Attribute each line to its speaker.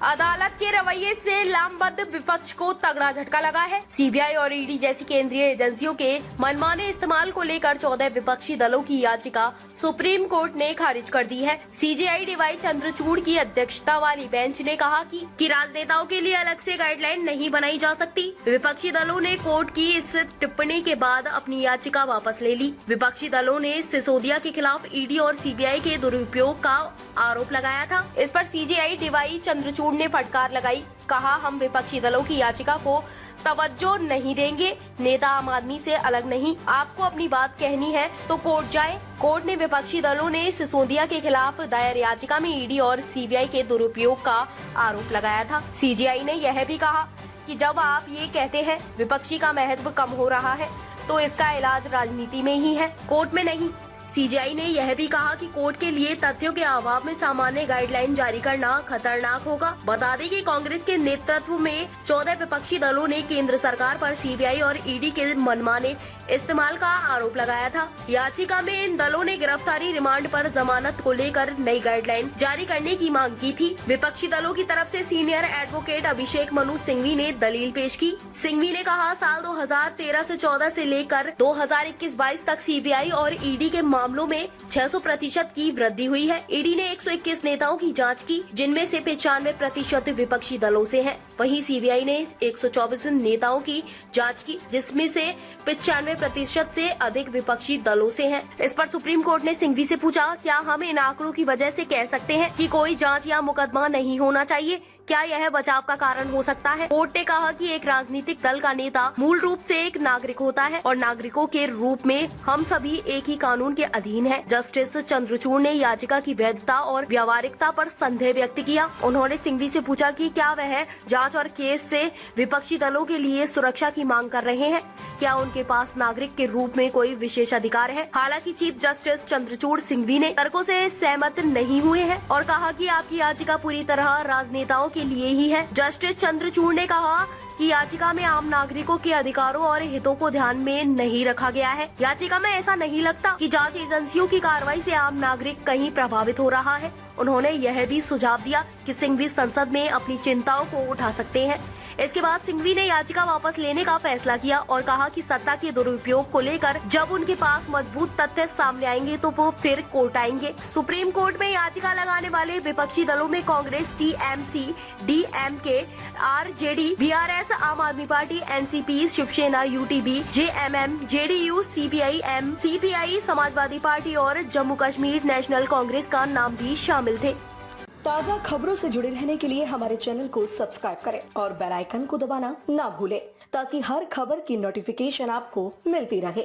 Speaker 1: अदालत के रवैये से लामबद्ध विपक्ष को तगड़ा झटका लगा है। सीबीआई और ईडी जैसी केंद्रीय एजेंसियों के मनमाने इस्तेमाल को लेकर 14 विपक्षी दलों की याचिका सुप्रीम कोर्ट ने खारिज कर दी है। सीजेआई डीवाई चंद्रचूड़ की अध्यक्षता वाली बेंच ने कहा कि राजनेताओं के लिए अलग से गाइडलाइन नहीं बनाई जा सकती। विपक्षी दलों ने कोर्ट की इस टिप्पणी के बाद अपनी याचिका वापस ले ली। विपक्षी दलों ने सिसोदिया के खिलाफ ईडी और सीबीआई के दुरुपयोग का आरोप लगाया था। इस पर सीजेआई डीवाई चंद्रचूड़ ने फटकार लगाई। कहा, हम विपक्षी दलों की याचिका को तवज्जो नहीं देंगे। नेता आम आदमी से अलग नहीं। आपको अपनी बात कहनी है तो कोर्ट जाए। कोर्ट ने विपक्षी दलों ने सिसोदिया के खिलाफ दायर याचिका में ईडी और सीबीआई के दुरुपयोग का आरोप लगाया था। सीजेआई ने यह भी कहा कि जब आप ये कहते हैं विपक्षी का महत्व कम हो रहा है तो इसका इलाज राजनीति में ही है, कोर्ट में नहीं। सीजेआई ने यह भी कहा कि कोर्ट के लिए तथ्यों के अभाव में सामान्य गाइडलाइन जारी करना खतरनाक होगा। बता दें कि कांग्रेस के नेतृत्व में 14 विपक्षी दलों ने केंद्र सरकार पर सीबीआई और ईडी के मनमाने इस्तेमाल का आरोप लगाया था। याचिका में इन दलों ने गिरफ्तारी, रिमांड पर जमानत को लेकर नई गाइडलाइन जारी करने की मांग की थी। विपक्षी दलों की तरफ से सीनियर एडवोकेट अभिषेक मनु सिंघवी ने दलील पेश की। सिंघवी ने कहा, साल 2013 से 14 से लेकर 2021-22 तक सीबीआई और ईडी के मामलों में 600% की वृद्धि हुई है। ईडी ने 121 नेताओं की जांच की, जिनमें से 95% विपक्षी दलों से हैं। वहीं सीबीआई ने 124 नेताओं की जांच की, जिसमें से 95% से अधिक विपक्षी दलों से हैं। इस पर सुप्रीम कोर्ट ने सिंघवी से पूछा, क्या हम इन आंकड़ों की वजह से कह सकते हैं कि कोई जांच या मुकदमा नहीं होना चाहिए? क्या यह बचाव का कारण हो सकता है? कोर्ट ने कहा कि एक राजनीतिक दल का नेता मूल रूप से एक नागरिक होता है और नागरिकों के रूप में हम सभी एक ही कानून के अधीन हैं। जस्टिस चंद्रचूड़ ने याचिका की वैधता और व्यावहारिकता पर संदेह व्यक्त किया। उन्होंने सिंघवी से पूछा कि क्या वह जांच और केस से विपक्षी दलों के लिए सुरक्षा की मांग कर रहे हैं? क्या उनके पास नागरिक के रूप में कोई विशेष अधिकार है? हालांकि चीफ जस्टिस चंद्रचूड़ सिंघवी ने तर्कों से सहमत नहीं हुए हैं और कहा कि आपकी याचिका पूरी तरह राजनेताओं के लिए ही है। जस्टिस चंद्रचूड़ ने कहा कि याचिका में आम नागरिकों के अधिकारों और हितों को ध्यान में नहीं रखा गया है। याचिका में ऐसा नहीं लगता कि जांच एजेंसियों की कार्रवाई से आम नागरिक कहीं प्रभावित हो रहा है। उन्होंने यह भी सुझाव दिया कि सिंघवी संसद में अपनी चिंताओं को उठा सकते हैं। इसके बाद सिंघवी ने याचिका वापस लेने का फैसला किया और कहा कि सत्ता के दुरुपयोग को लेकर जब उनके पास मजबूत तथ्य सामने आएंगे तो वो फिर कोर्ट आएंगे। सुप्रीम कोर्ट में याचिका लगाने वाले विपक्षी दलों में Congress, TMC, DMK, RJD, BRS, Aam Aadmi Party, NCP, Shivsena, UTB, JMM, JDU, CPI M, CPI, Samajwadi Party और जम्मू कश्मीर नेशनल कांग्रेस का नाम भी शामिल थे।
Speaker 2: ताज़ा खबरों से जुड़े रहने के लिए हमारे चैनल को सब्सक्राइब करें और बेल आइकन को दबाना ना भूलें ताकि हर खबर की नोटिफिकेशन आपको मिलती रहे।